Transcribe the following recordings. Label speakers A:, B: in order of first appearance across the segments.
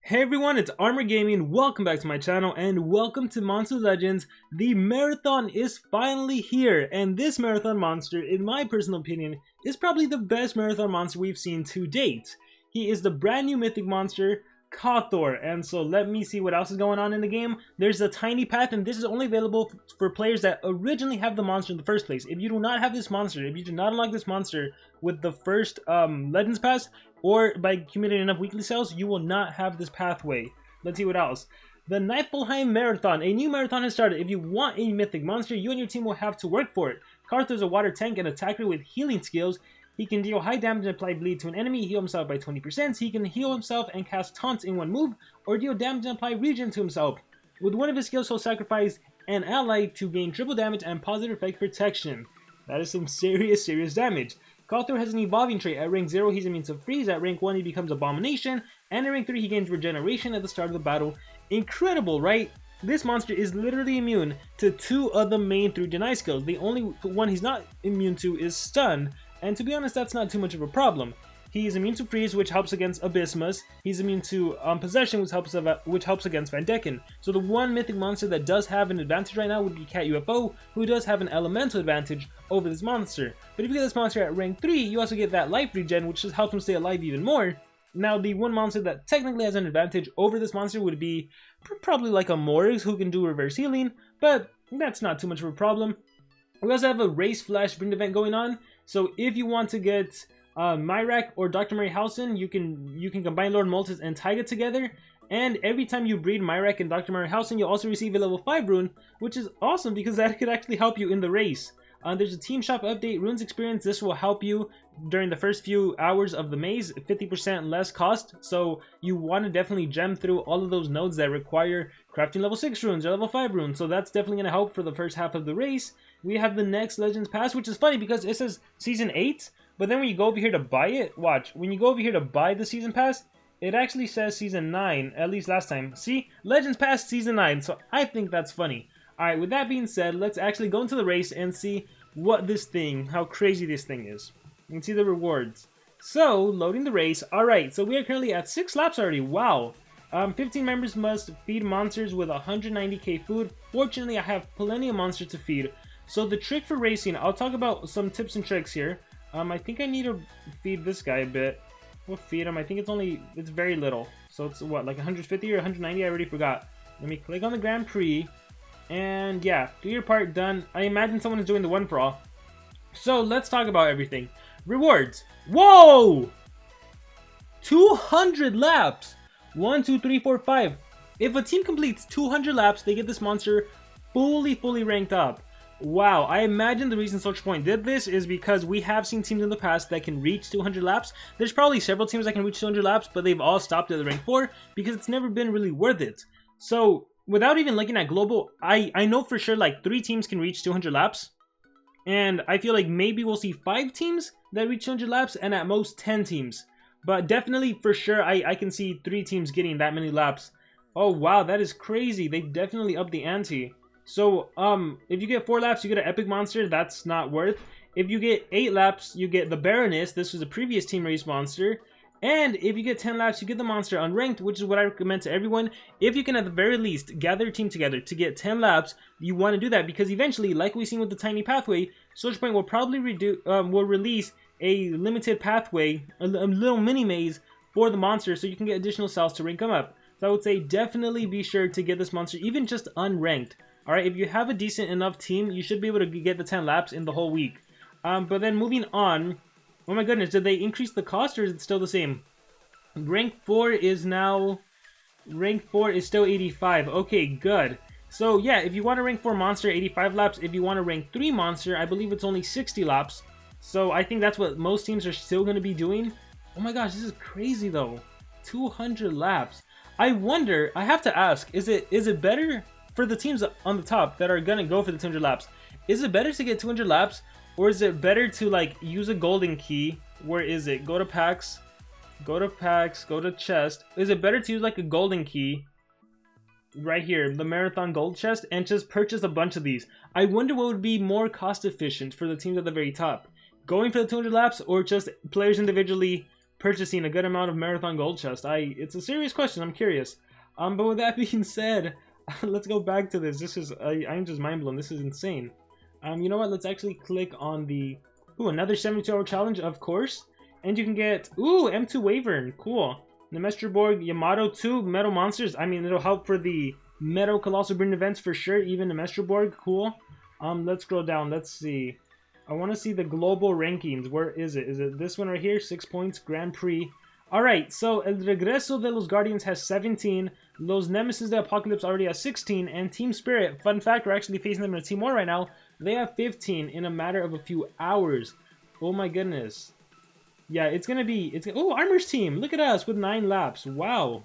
A: Hey everyone, it's Armor Gaming. Welcome back to my channel and welcome to Monster Legends. The marathon is finally here, and this marathon monster, in my personal opinion, is probably the best marathon monster we've seen to date. He is the brand new mythic monster, Kawthor, and so let me see what else is going on in the game. There's a tiny path, and this is only available for players that originally have the monster in the first place. If you do not have this monster, if you do not unlock this monster with the first Legends Pass, or by accumulating enough weekly sales, you will not have this pathway. Let's see what else. The Niflheim Marathon. A new marathon has started. If you want a mythic monster, you and your team will have to work for it. Kawthor is a water tank and attacker with healing skills. He can deal high damage and apply bleed to an enemy, heal himself by 20%. He can heal himself and cast taunts in one move, or deal damage and apply regen to himself. With one of his skills, he'll sacrifice an ally to gain triple damage and positive effect protection. That is some serious damage. Kawthor has an evolving trait. At rank 0, he's immune to freeze. At rank 1, he becomes Abomination. And at rank 3, he gains regeneration at the start of the battle. Incredible, right? This monster is literally immune to 2 of the main 3 deny skills. The only one he's not immune to is stun. And to be honest, that's not too much of a problem. He is immune to freeze, which helps against Abysmus. He's immune to possession, which helps against Van Decken. So the one mythic monster that does have an advantage right now would be Cat UFO, who does have an elemental advantage over this monster. But if you get this monster at rank 3, you also get that life regen, which just helps him stay alive even more. Now, the one monster that technically has an advantage over this monster would be probably like a Morgs, who can do reverse healing, but that's not too much of a problem. We also have a race flash sprint event going on, so if you want to get Myrak or Dr. Maryhausen, you can combine Lord Moltis and Taiga together, and every time you breed Myrak and Dr. Maryhausen, you'll also receive a level 5 rune, which is awesome because that could actually help you in the race. There's a team shop update, runes experience. This will help you during the first few hours of the maze, 50% less cost, so you want to definitely gem through all of those nodes that require crafting level 6 runes or level 5 runes, so that's definitely going to help for the first half of the race. We have the next Legends Pass, which is funny because it says Season 8, but then when you go over here to buy it, watch, when you go over here to buy the Season Pass, it actually says Season 9, at least last time. See? Legends Pass Season 9, so I think that's funny. Alright, with that being said, let's actually go into the race and see how crazy this thing is. You can see the rewards. So, loading the race. Alright, so we are currently at 6 laps already. Wow. 15 members must feed monsters with 190k food. Fortunately, I have plenty of monsters to feed. So the trick for racing, I'll talk about some tips and tricks here. I think I need to feed this guy a bit. We'll feed him. I think it's very little. So it's what, like 150 or 190? I already forgot. Let me click on the Grand Prix. And yeah, do your part, done. I imagine someone is doing the one for all. So let's talk about everything. Rewards. Whoa! 200 laps. 1, 2, 3, 4, 5. If a team completes 200 laps, they get this monster fully ranked up. Wow, I imagine the reason SocialPoint did this is because we have seen teams in the past that can reach 200 laps. There's probably several teams that can reach 200 laps, but they've all stopped at the rank 4 because it's never been really worth it. So, without even looking at global, I know for sure like 3 teams can reach 200 laps. And I feel like maybe we'll see 5 teams that reach 200 laps and at most 10 teams. But definitely for sure I can see 3 teams getting that many laps. Oh wow, that is crazy. They definitely upped the ante. So, if you get 4 laps, you get an epic monster. That's not worth. If you get 8 laps, you get the Baroness. This was a previous team race monster. And if you get 10 laps, you get the monster unranked, which is what I recommend to everyone. If you can at the very least gather a team together to get 10 laps, you want to do that because eventually, like we've seen with the tiny pathway, SocialPoint will probably release a limited pathway, a little mini maze for the monster, so you can get additional cells to rank them up. So I would say definitely be sure to get this monster, even just unranked. Alright, if you have a decent enough team, you should be able to get the 10 laps in the whole week. But then moving on, oh my goodness, did they increase the cost or is it still the same? Rank 4 is still 85. Okay, good. So yeah, if you want to rank 4 monster, 85 laps. If you want to rank 3 monster, I believe it's only 60 laps. So I think that's what most teams are still going to be doing. Oh my gosh, this is crazy though. 200 laps. I wonder, I have to ask, is it better for the teams on the top that are gonna go for the 200 laps? Is it better to get 200 laps, or is it better to like use a golden key? Where is it? Go to packs, go to chest. Is it better to use like a golden key right here, the marathon gold chest, and just purchase a bunch of these? I wonder what would be more cost efficient for the teams at the very top, going for the 200 laps or just players individually purchasing a good amount of Marathon Gold Chest? It's a serious question. I'm curious. But with that being said, let's go back to this. This is I'm just mind blown. This is insane. You know what? Let's actually click on the another 72-hour challenge, of course. And you can get M2 Wyvern, cool. Nemestroborg, Yamato, 2 Metal Monsters. I mean, it'll help for the Metal Colossal Breeding events for sure. Even Nemestroborg, cool. Let's scroll down. Let's see. I want to see the global rankings. Where is it? Is it this one right here? 6 points, Grand Prix. Alright, so El Regreso de los Guardians has 17. Los Nemesis de Apocalypse already has 16. And Team Spirit, fun fact, we're actually facing them in a Team War right now. They have 15 in a matter of a few hours. Oh my goodness. Yeah, it's gonna be... Oh, Armor's team! Look at us with 9 laps. Wow.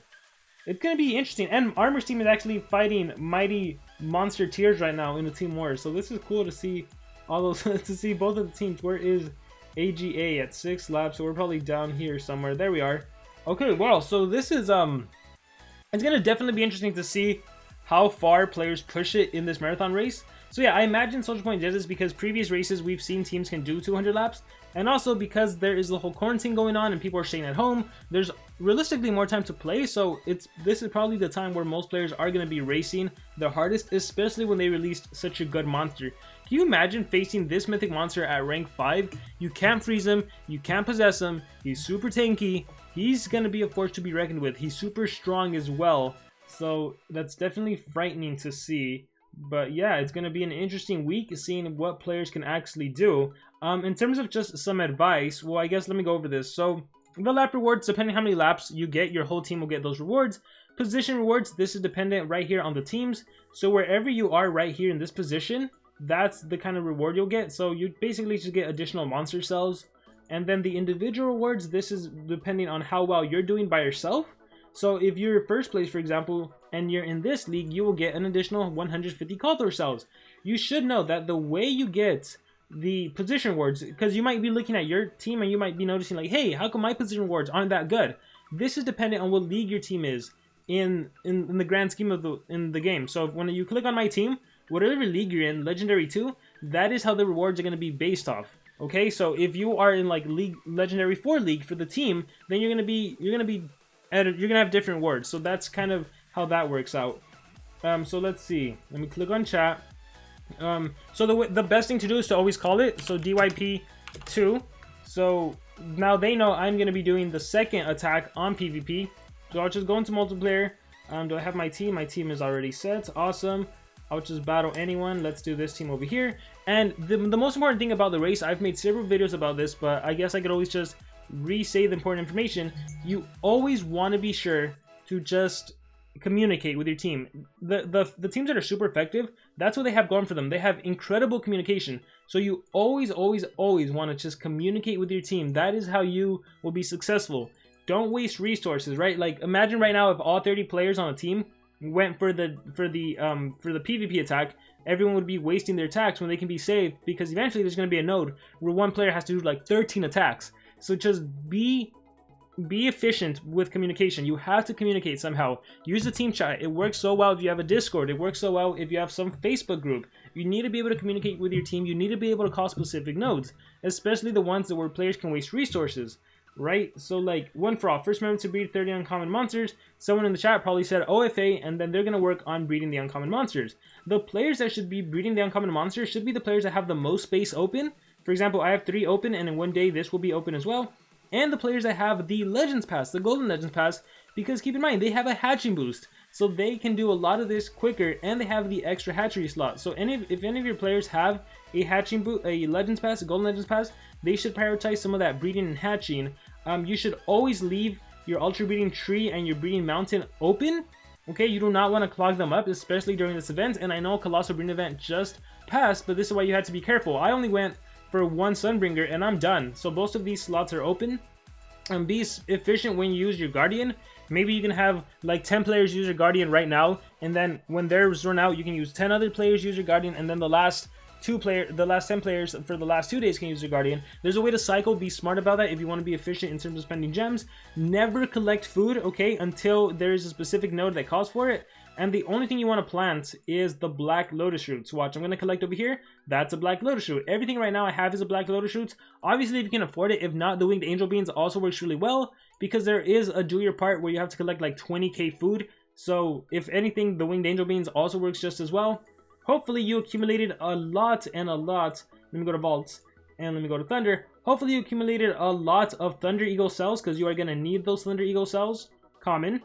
A: It's gonna be interesting. And Armor's team is actually fighting Mighty Monster Tiers right now in the Team War. So this is cool to see all those... to see both of the teams. Where is AGA at 6 laps? So we're probably down here somewhere. There we are. Okay, wow. So this is... It's gonna definitely be interesting to see how far players push it in this marathon race. So yeah, I imagine SocialPoint did this because previous races we've seen teams can do 200 laps. And also because there is the whole quarantine going on and people are staying at home, there's realistically more time to play. So this is probably the time where most players are going to be racing the hardest, especially when they released such a good monster. Can you imagine facing this mythic monster at rank 5? You can't freeze him, you can't possess him, he's super tanky, he's going to be a force to be reckoned with, he's super strong as well. So that's definitely frightening to see. But yeah, it's going to be an interesting week seeing what players can actually do. In terms of just some advice, well, I guess let me go over this. So the lap rewards, depending on how many laps you get, your whole team will get those rewards. Position rewards, this is dependent right here on the teams. So wherever you are right here in this position, that's the kind of reward you'll get. So you basically just get additional monster cells. And then the individual rewards, this is depending on how well you're doing by yourself. So if you're first place, for example, and you're in this league, you will get an additional 150 Kawthor cells. You should know that the way you get the position rewards, because you might be looking at your team and you might be noticing like, hey, how come my position rewards aren't that good? This is dependent on what league your team is in the grand scheme of the game. So when you click on my team, whatever league you're in, Legendary 2, that is how the rewards are going to be based off. Okay, so if you are in like Legendary 4 league for the team, then you're gonna have different rewards. So that's kind of how that works out. So let's see. Let me click on chat. So the best thing to do is to always call it. So DYP2. So now they know I'm gonna be doing the second attack on PvP. So I'll just go into multiplayer. Do I have my team? My team is already set. Awesome. I'll just battle anyone. Let's do this team over here. And the most important thing about the race, I've made several videos about this, but I guess I could always just re-say the important information. You always want to be sure to just communicate with your team. The teams that are super effective, that's what they have going for them. They have incredible communication. So you always want to just communicate with your team. That is how you will be successful. Don't waste resources, right? Like imagine right now if all 30 players on a team went for the PvP attack, everyone would be wasting their attacks when they can be saved, because eventually there's going to be a node where one player has to do like 13 attacks. So just be efficient with communication. You have to communicate somehow. Use the team chat. It works so well if you have a Discord. It works so well if you have some Facebook group. You need to be able to communicate with your team. You need to be able to call specific nodes, especially the ones where players can waste resources, right? So like one for all, first member to breed 30 uncommon monsters. Someone in the chat probably said OFA, and then they're going to work on breeding the uncommon monsters. The players that should be breeding the uncommon monsters should be the players that have the most space open. For example, I have 3 open, and in one day this will be open as well. And the players that have the Legends Pass, the Golden Legends Pass, because keep in mind, they have a hatching boost. So they can do a lot of this quicker, and they have the extra hatchery slot. So if any of your players have a hatching boost, a Legends Pass, a Golden Legends Pass, they should prioritize some of that breeding and hatching. You should always leave your Ultra Breeding Tree and your Breeding Mountain open. Okay, you do not want to clog them up, especially during this event. And I know Colossal Breeding event just passed, but this is why you had to be careful. I only went for 1 Sunbringer and I'm done. So most of these slots are open. And be efficient when you use your Guardian. Maybe you can have like 10 players use your Guardian right now, and then when theirs run out, you can use 10 other players use your Guardian, and then the last the last 10 players for the last 2 days can use your Guardian. There's a way to cycle. Be smart about that if you want to be efficient in terms of spending gems. Never collect food, okay, until there's a specific node that calls for it. And the only thing you want to plant is the black lotus roots. Watch, I'm going to collect over here. That's a black lotus root. Everything right now I have is a black lotus root. Obviously, if you can afford it. If not, the winged angel beans also works really well, because there is a do your part where you have to collect like 20k food. So if anything, the winged angel beans also works just as well. Hopefully you accumulated a lot and a lot. Let me go to vaults and let me go to thunder. Hopefully you accumulated a lot of thunder eagle cells, because you are going to need those thunder eagle cells. Common.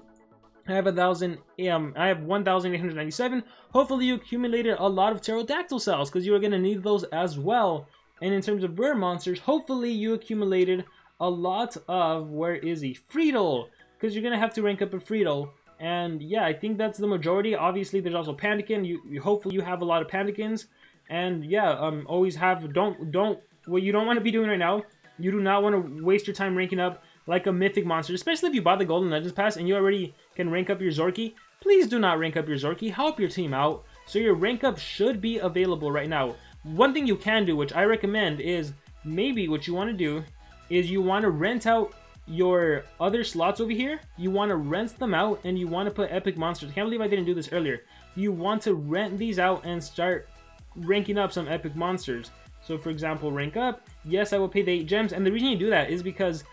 A: I have 1,897. Hopefully you accumulated a lot of pterodactyl cells, because you are going to need those as well. And in terms of rare monsters, hopefully you accumulated a lot of, where is he? Friedel, because you're going to have to rank up a Friedel. And yeah, I think that's the majority. Obviously, there's also Pandakin. You hopefully you have a lot of Pandakins. And yeah, always have, what you don't want to be doing right now, you do not want to waste your time ranking up like a mythic monster, especially if you bought the Golden Legends Pass and you already can rank up your Zorky. Please do not rank up your Zorky. Help your team out. So your rank up should be available right now. One thing you can do, which I recommend, is maybe what you want to do is you want to rent out your other slots over here. You want to rent them out and you want to put epic monsters. I can't believe I didn't do this earlier. You want to rent these out and start ranking up some epic monsters. So for example, rank up. Yes, I will pay the 8 gems. And the reason you do that is because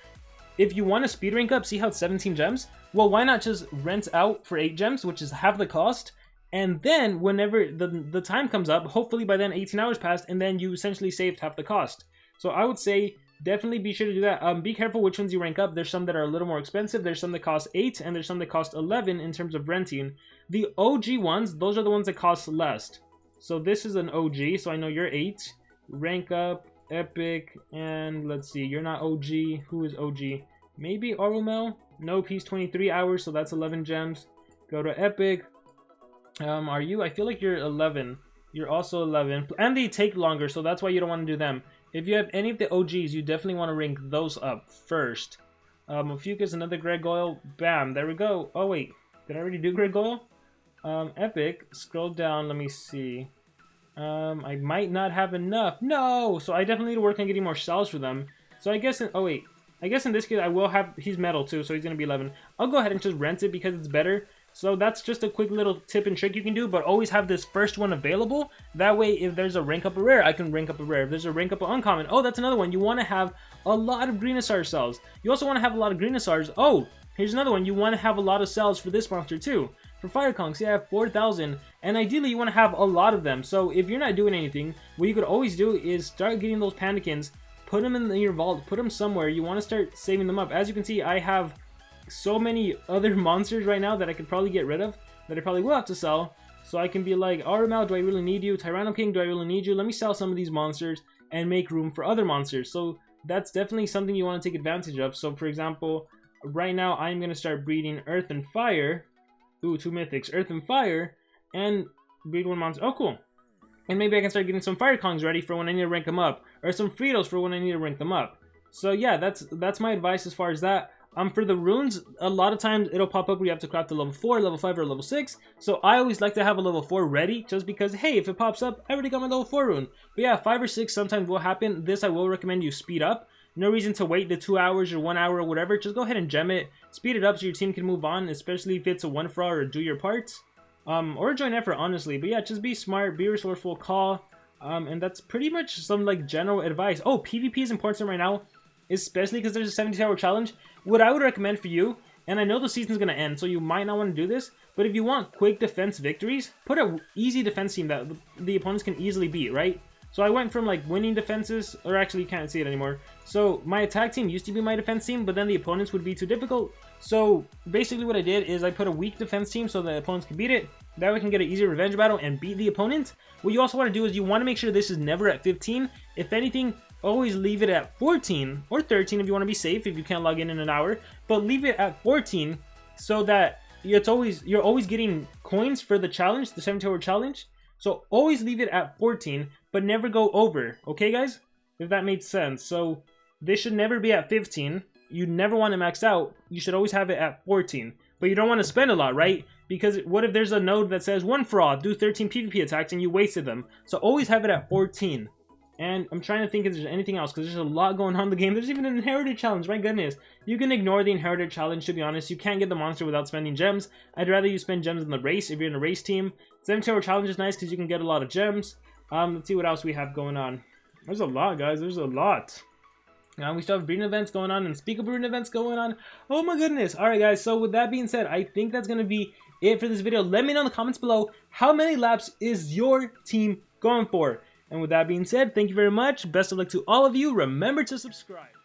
A: if you want to speed rank up, see how it's 17 gems? Well, why not just rent out for 8 gems, which is half the cost, and then whenever the time comes up, hopefully by then 18 hours passed, and then you essentially saved half the cost. So I would say definitely be sure to do that. Be careful which ones you rank up. There's some that are a little more expensive. There's some that cost 8, and there's some that cost 11 in terms of renting. The OG ones, those are the ones that cost less. So this is an OG, so I know you're 8. Rank up. Epic, and let's see, you're not OG. Who is OG? Maybe Oromel? Nope, he's 23 hours, so that's 11 gems. Go to Epic. Are you? I feel like you're 11. You're also 11. And they take longer, so that's why you don't want to do them. If you have any of the OGs, you definitely want to rank those up first. Ophiuchus, another Gargoyle. Bam, there we go. Oh, wait. Did I already do Gargoyle? Epic. Scroll down, let me see. I might not have enough. No! So I definitely need to work on getting more cells for them. So I guess oh wait. I guess in this case I will have, he's metal too, so he's going to be 11. I'll go ahead and just rent it because it's better. So that's just a quick little tip and trick you can do, but always have this first one available. That way if there's a rank up a rare, I can rank up a rare. If there's a rank up an uncommon, oh, that's another one. You want to have a lot of Greenasar cells. You also want to have a lot of Greenasars. Oh, here's another one. You want to have a lot of cells for this monster too. For Fire Conks, yeah, I have 4,000, and ideally you want to have a lot of them. So if you're not doing anything, what you could always do is start getting those Pandakins, put them in your vault, put them somewhere. You want to start saving them up. As you can see, I have so many other monsters right now that I could probably get rid of, that I probably will have to sell. So I can be like, Aramel, do I really need you? Tyranno King, do I really need you? Let me sell some of these monsters and make room for other monsters. So that's definitely something you want to take advantage of. So for example, right now I'm going to start breeding Earth and Fire. Ooh, 2 mythics, Earth and Fire, and breed 1 monster. Oh, cool. And maybe I can start getting some Fire Kongs ready for when I need to rank them up, or some Friedels for when I need to rank them up. So yeah, that's my advice as far as that. For the runes, a lot of times it'll pop up where you have to craft a level 4, level 5, or level 6. So I always like to have a level 4 ready, just because, hey, if it pops up, I already got my level 4 rune. But yeah, 5 or 6 sometimes will happen. This I will recommend you speed up. No reason to wait the 2 hours or 1 hour or whatever. Just go ahead and gem it. Speed it up so your team can move on, especially if it's a 1 for all or do your parts. Or join effort, honestly. But yeah, just be smart, be resourceful, call. And that's pretty much some like general advice. Oh, PvP is important right now, especially because there's a 72-hour challenge. What I would recommend for you, and I know the season's going to end, so you might not want to do this, but if you want quick defense victories, put an easy defense team that the opponents can easily beat, right? So I went from like winning defenses, or actually you can't see it anymore. So my attack team used to be my defense team, but then the opponents would be too difficult. So basically what I did is I put a weak defense team so the opponents can beat it. That way I can get an easier revenge battle and beat the opponent. What you also want to do is you want to make sure this is never at 15. If anything, always leave it at 14 or 13 if you want to be safe, if you can't log in an hour. But leave it at 14 so that you're always getting coins for the challenge, the 72-hour challenge. So always leave it at 14, but never go over. Okay, guys? If that made sense. So this should never be at 15. You never want to max out. You should always have it at 14. but you don't want to spend a lot, right? Because what if there's a node that says 1 fraud, do 13 PvP attacks, and you wasted them? So always have it at 14. And I'm trying to think if there's anything else, because there's a lot going on in the game. There's even an inherited challenge, my goodness. You can ignore the inherited challenge, to be honest. You can't get the monster without spending gems. I'd rather you spend gems in the race if you're in a race team. 72-hour challenge is nice because you can get a lot of gems. Let's see what else we have going on. There's a lot, guys. There's a lot. We still have breeding events going on, unspeakable breeding events going on. Oh my goodness. Alright guys, so with that being said, I think that's going to be it for this video. Let me know in the comments below, how many laps is your team going for? And with that being said, thank you very much. Best of luck to all of you. Remember to subscribe.